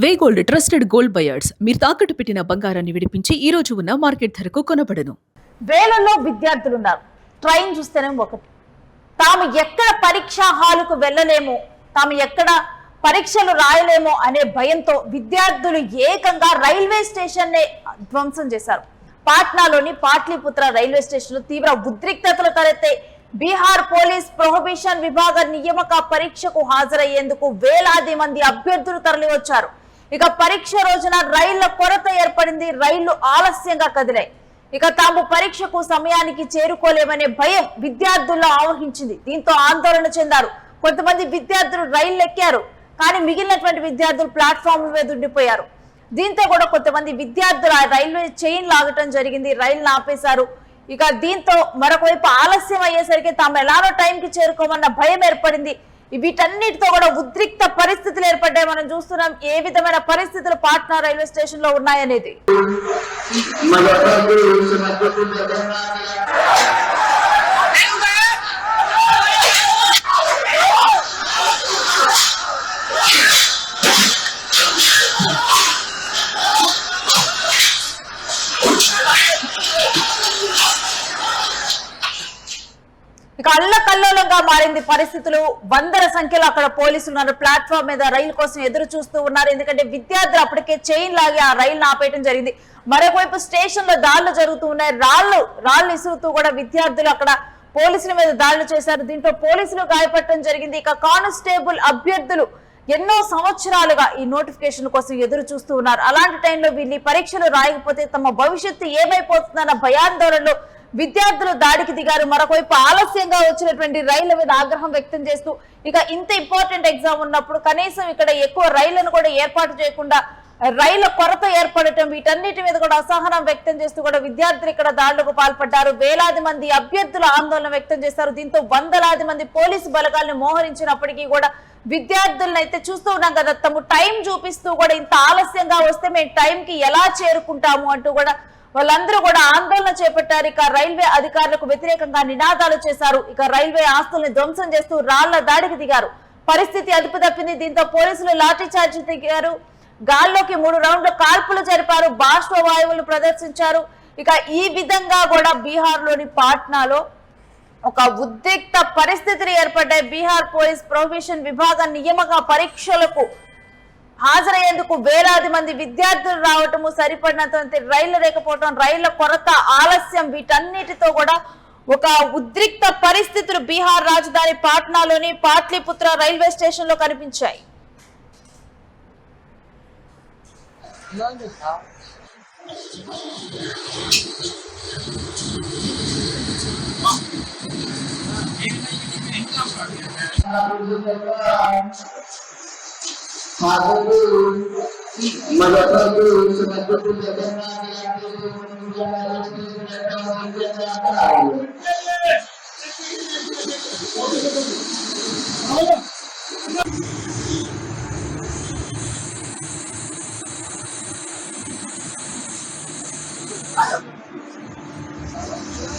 వే gold trusted gold buyers మీరు తాకట్టు పెట్టిన బంగారాన్ని విడిపించి ఈ రోజు ఉన్న మార్కెట్ ధరకు కొనబడను. వేలల్లో విద్యార్థులున్నారు. ట్రైన్ చూస్తేనే ఒకటి. తాము ఎక్కడ పరీక్షా హాలుకు వెళ్ళలేమో, తాము ఎక్కడ పరీక్షలు రాయలేమో అనే భయంతో విద్యార్థులు ఏకంగా రైల్వే స్టేషన్ నే ధ్వంసం చేశారు. పాట్నాలోని పాట్లీపుత్ర రైల్వే స్టేషన్ లో తీవ్ర ఉద్రిక్తతలు తలెత్తే బీహార్ పోలీస్ ప్రొహిబిషన్ విభాగ నియామక పరీక్షకు హాజరయ్యేందుకు వేలాది మంది అభ్యర్థులు తరలివచ్చారు. ఇక పరీక్ష రోజున రైళ్ల కొరత ఏర్పడింది. రైళ్లు ఆలస్యంగా కదిలాయి. ఇక తాము పరీక్షకు సమయానికి చేరుకోలేమనే భయం విద్యార్థుల్లో ఆవహించింది. దీంతో ఆందోళన చెందారు. కొంతమంది విద్యార్థులు రైళ్లు ఎక్కారు, కానీ మిగిలినటువంటి విద్యార్థులు ప్లాట్ఫామ్ మీద ఉండిపోయారు. దీంతో కూడా కొంతమంది విద్యార్థులు ఆ రైల్వే చైన్ లాగటం జరిగింది. రైళ్లను ఆపేశారు. ఇక దీంతో మరొక వైపు ఆలస్యం అయ్యేసరికి తాము ఎలానో టైంకి చేరుకోమన్న భయం ఏర్పడింది. వీటన్నిటితో కూడా ఉద్రిక్త పరిస్థితులు ఏర్పడ్డాయి. మనం చూస్తున్నాం ఏ విధమైన పరిస్థితులు పాట్నా రైల్వే స్టేషన్ లో ఉన్నాయనేది. ఇక అల్లకల్లోలంగా మారింది పరిస్థితులు. వందల సంఖ్యలో అక్కడ పోలీసులు ఉన్నారు. ప్లాట్ఫామ్ మీద రైలు కోసం ఎదురు చూస్తూ ఉన్నారు. ఎందుకంటే విద్యార్థులు అప్పటికే చైన్ లాగి ఆ రైలు ఆపేయడం జరిగింది. మరోవైపు స్టేషన్ లో దాడులు జరుగుతూ ఉన్నాయి. రాళ్లు ఇసురుతూ కూడా విద్యార్థులు అక్కడ పోలీసుల మీద దాడులు చేశారు. దీంట్లో పోలీసులు గాయపడటం జరిగింది. ఇక కానిస్టేబుల్ అభ్యర్థులు ఎన్నో సంవత్సరాలుగా ఈ నోటిఫికేషన్ కోసం ఎదురు చూస్తూ ఉన్నారు. అలాంటి టైంలో వీళ్ళు పరీక్షలు రాయకపోతే తమ భవిష్యత్తు ఏమైపోతుందన్న భయాందోళనలో విద్యార్థులు దాడికి దిగారు. మరొకవైపు ఆలస్యంగా వచ్చినటువంటి రైళ్ల మీద ఆగ్రహం వ్యక్తం చేస్తూ ఇక ఇంత ఇంపార్టెంట్ ఎగ్జామ్ ఉన్నప్పుడు కనీసం ఇక్కడ ఎక్కువ రైళ్లను కూడా ఏర్పాటు చేయకుండా రైళ్ల కొరత ఏర్పడటం, వీటన్నిటి మీద కూడా అసహనం వ్యక్తం చేస్తూ కూడా విద్యార్థులు ఇక్కడ దాడులకు పాల్పడ్డారు. వేలాది మంది అభ్యర్థులు ఆందోళన వ్యక్తం చేశారు. దీంతో వందలాది మంది పోలీసు బలగాలను మోహరించినప్పటికీ కూడా విద్యార్థులను అయితే చూస్తూ ఉన్నాం కదా, తమ టైం చూపిస్తూ కూడా ఇంత ఆలస్యంగా వస్తే మేము టైంకి ఎలా చేరుకుంటాము అంటూ కూడా వాళ్ళందరూ కూడా ఆందోళన చేపట్టారు. ఇక రైల్వే అధికారులకు వ్యతిరేకంగా నినాదాలు చేశారు. ఇక రైల్వే ఆస్తుల్ని ధ్వంసం చేస్తూ రాళ్ల దాడికి దిగారు. పరిస్థితి అదుపు తప్పింది. దీంతో పోలీసులు లాఠీ చార్జీ దిగారు. గాల్లోకి 3 రౌండ్ల కాల్పులు జరిపారు. బాష్ప వాయువులు ప్రదర్శించారు. ఇక ఈ విధంగా కూడా బీహార్ లోని పాట్నాలో ఒక ఉద్రిక్త పరిస్థితులు ఏర్పడ్డాయి. బీహార్ పోలీస్ ప్రొహిబిషన్ విభాగ నియామక పరీక్షలకు హాజరయ్యేందుకు వేలాది మంది విద్యార్థులు రావటము, సరిపడినంత రైళ్లు లేకపోవటం, రైళ్ల కొరత, ఆలస్యం, వీటన్నిటితో కూడా ఒక ఉద్రిక్త పరిస్థితులు బీహార్ రాజధాని పాట్నాలోని పాట్లీపుత్ర రైల్వే స్టేషన్ లో కనిపించాయి.